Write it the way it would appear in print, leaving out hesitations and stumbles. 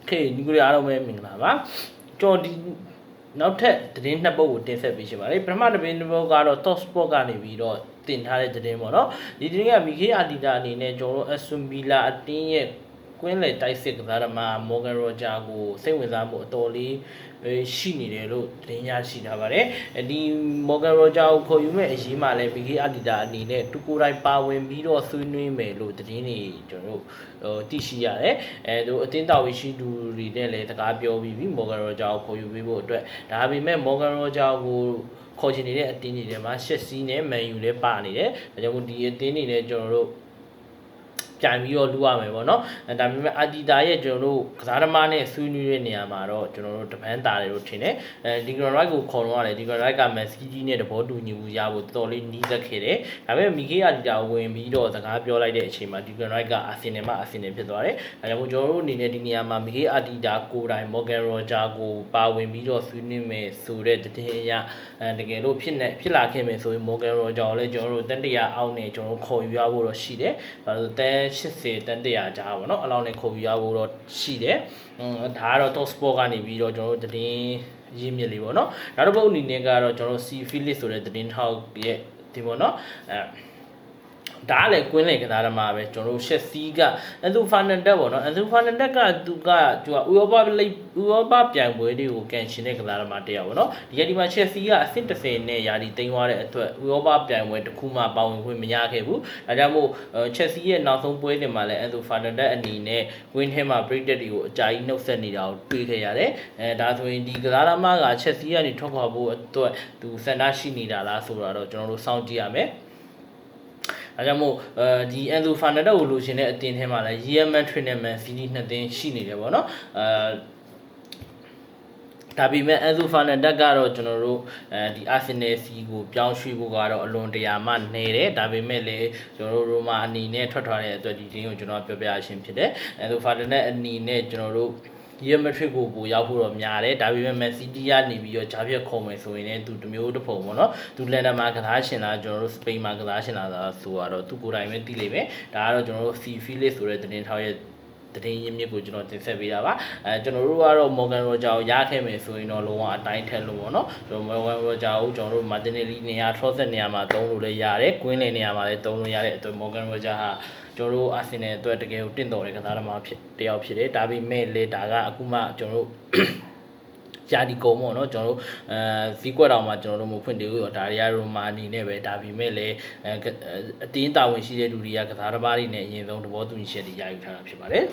Okay ဒီကိုရအားလုံးပဲမင်္ဂလာပါကျွန်တော်ဒီနောက်ထပ်သတင်းနှစ်ပုဒ်ကိုတင်ဆက်ပေးချင်ပါတယ်ပထမတစ်ပုဒ်ကတော့ Top Sport ကနေပြီးတော့တင်ထားတဲ့သတင်းပေါ့နော်ဒီသတင်းက Mikel Arteta အနေနဲ့ကျွန်တော်တို့ Aston Villa အတင်းရဲ့ကွင်းလေတိုက်စစ်ကစားသမား Morgan Roger ကိုစိတ်ဝင်စားမှုအတော်လေးရှိနေတယ်လို့သတင်းရရှိထားပါတယ်ဒီ Morgan Roger ကိုခေါ်ယူမဲ့အရေးမှာလည်း Mikel Arteta အနေနဲ့သူကိုယ်တိုင်ပါဝင်ပြီးတော့ဆွေးနွေးမယ်လို့သတင်းတွေကျွန်တော်တို့သိရှိရတယ်သူအတင်းတော်ဝင်ရှိသူတွေနဲ့လည်းစကားပြောပြီးပြီ Morgan Roger ကိုခေါ်ယူပေးဖို့အတွက်ဒါပေမဲ့ Morgan Roger ကိုခေါ်ချင်နေတဲ့အတင်းတွေထဲမှာရှက်စီးနဲ့မန်ယူလည်းပါနေတယ်ဒါကြောင့်မို့ဒီအတင်းတွေနဲ့ကျွန်တော်တို့ပြန်ပြီးတော့လူရမယ်ပေါ့နော်ဒါပေမဲ့အာတီတာရဲ့ကျွန်တော်တို့ကစားသမားနဲ့ဆွေးနွေးတဲ့နေရာမှာတော့ကျွန်တော်တို့တပန်းတာတယ်လို့ထင်တယ်ဒီဂရန်ရိုက်ကိုခေါ်တော့ရတယ်ဒီဂရန်ရိုက်ကမက်ဆီဂျီနဲ့တဘောတူညီမှုရဖို့တော်တော်လေးနီးစပ်ခဲ့တယ်ဒါပေမဲ့မီကေအာတီတာဝင်ပြီးတော့စကားပြောလိုက်တဲ့အချိန်မှာဒီဂရန်ရိုက်ကအာဆင်နယ်မှာအာဆင်နယ်ဖြစ်သွားတယ်ဒါကြောင့်မို့ကျွန်တော်တို့အနေနဲ့ဒီနေရာမှာမီကေအာတီတာကိုယ်တိုင်မော်ဂန်ရောဂျာကိုပါဝင်ပြီးတော့ဆွေးနွေးမယ်ဆိုတဲ့တည်ရတကယ်လို့ဖြစ်လာခဲ့မယ်ဆိုရင်မော်ဂန်ရောဂျာကိုလည်းကျွန်တော်တို့တန်တရာအောက်နဲ့ကျွန်တော်တို့ခေါ်ယူရဖို့တော့ရှိတယ်ဒါဆိုတန်80တန်100ကြားပေါ့နော်အလောင်းနဲ့ခုတ်ယူရဖို့တော့ရှိတယ်ဒါကတော့ Top Sport ကနေပြီးတော့ကျွန်တော်တို့သတင်းရင်းမြစ်လေးပေါ့နော်နောက်တစ်ပုဒ်အနေနဲ့ကတော့ကျွန်တော် C Felix ဆိုတဲ့သတင်းထောက်ရဲ့ဒီပေါ့နော်ဒါလည်းကွင်းလေကစားသမားပဲကျွန်တော်တို့ရှက်စီးကအန်သူဖာနန်ဒက်ပေါ့နော်အန်သူဖာနန်ဒက်ကသူကဥရောပပြိုင်ပွဲတွေကိုကန်ရှင်တဲ့ကစားသမားတယောက်ပေါ့နော်ဒီမှာချက်စီးကအဆင့်30နဲ့ယာဒီတင်သွားတဲ့အတွက်ဥရောပပြိုင်ပွဲတစ်ခုမှပါဝင်ခွင့်မရခဲ့ဘူးဒါကြောင့်မို့ချက်စီးရဲ့နောက်ဆုံးပွဲတင်မှာလည်းအန်သူဖာနန်ဒက်အနေနဲ့ကွင်းထဲမှာပရိသတ်တွေကိုအကြာကြီးနှုတ်ဆက်နေတာကိုတွေ့ခဲ့ရတယ်ဒါဆိုရင်ဒီကစားသမားကချက်စီးကနေထွက်ခွာဖို့အတွက်သူစန္ဒရှိနေတာလားဆိုတာတော့ကျွန်တော်တို့စောင့်ကြည့်ရမယ်အဲကြောင့်မို့ဒီအန်သူဖာနန်ဒက်ကိုလိုချင်တဲ့အတင်းထဲမှာလည်း Real Madrid နဲ့ Man City နှစ်တင်းရှိနေတယ်ပေါ့နော်ဒါပေမဲ့အန်သူဖာနန်ဒက်ကတော့ကျွန်တော်တို့ဒီ Arsenal စီကိုပြောင်းရွှေ့ဖို့ကတော့အလွန်တရာမှနေတယ်ဒါပေမဲ့လည်းကျွန်တော်တို့ရိုမာအနေနဲ့ထွက်ထားတဲ့အတွက်ဒီတင်းကိုကျွန်တော်ပြောပြရှင်းဖြစ်တယ်အန်သူဖာနန်ဒက်အနေနဲ့ကျွန်တော်တို့Real Madridကိုရောက်ဖို့တော့များတယ်ဒါပေမဲ့ Man City ကနေပြီးတော့ဂျာပြက်ခုံမယ်ဆိုရင်လည်းသူတမျိုးတစ်ပုံပေါ့နော်သူလန်ဒန်မှာကစားရှင်လားကျွန်တော်တို့စပိန်မှာကစားရှင်လားဆိုတော့သူကိုယ်တိုင်ပဲသိလိမ့်မယ်ဒါကတော့ကျွန်တော်တို့ C Felix ဆိုတဲ့သတင်းထောက်ရဲ့သတင်းရင်းမြစ်ကိုကျွန်တော်တင်ဆက်ပေးတာပါကျွန်တော်တို့ကတော့ Morgan Roger ကိုရခဲ့မယ်ဆိုရင်တော့လုံးဝအတိုင်းထက်လို့ပေါ့နော်ကျွန်တော် Morgan Roger ကိုကျွန်တော်တို့ Martinelli နေရာ60နေရာမှာသုံးလို့လည်းရတယ်ကွင်းလေနေရာမှာလည်းသုံးလို့ရတဲ့အတွက် Morgan Roger ဟာကျွန်တော်တို့အာဆင်နယ်အတွက်တကယ်ကိုတင့်တော်တဲ့ကစားသမားတယောက်ဖြစ်တယ်ဒါပေမဲ့လေဒါကအခုမှကျွန်တော်တို့ယာဒီကုံပေါ့နော်ကျွန်တော်တို့ဇီးကွက်တောင်မှာကျွန်တော်တို့မဖွင့်သေးဘူးဒါတွေကရိုမာနီနဲ့ပဲဒါပေမဲ့လည်းအတင်းတာဝန်ရှိတဲ့လူတွေကကစားသမားတွေနဲ့အရင်ဆုံးသဘောတူညီချက်တွေရယူထားတာဖြစ်ပါတယ်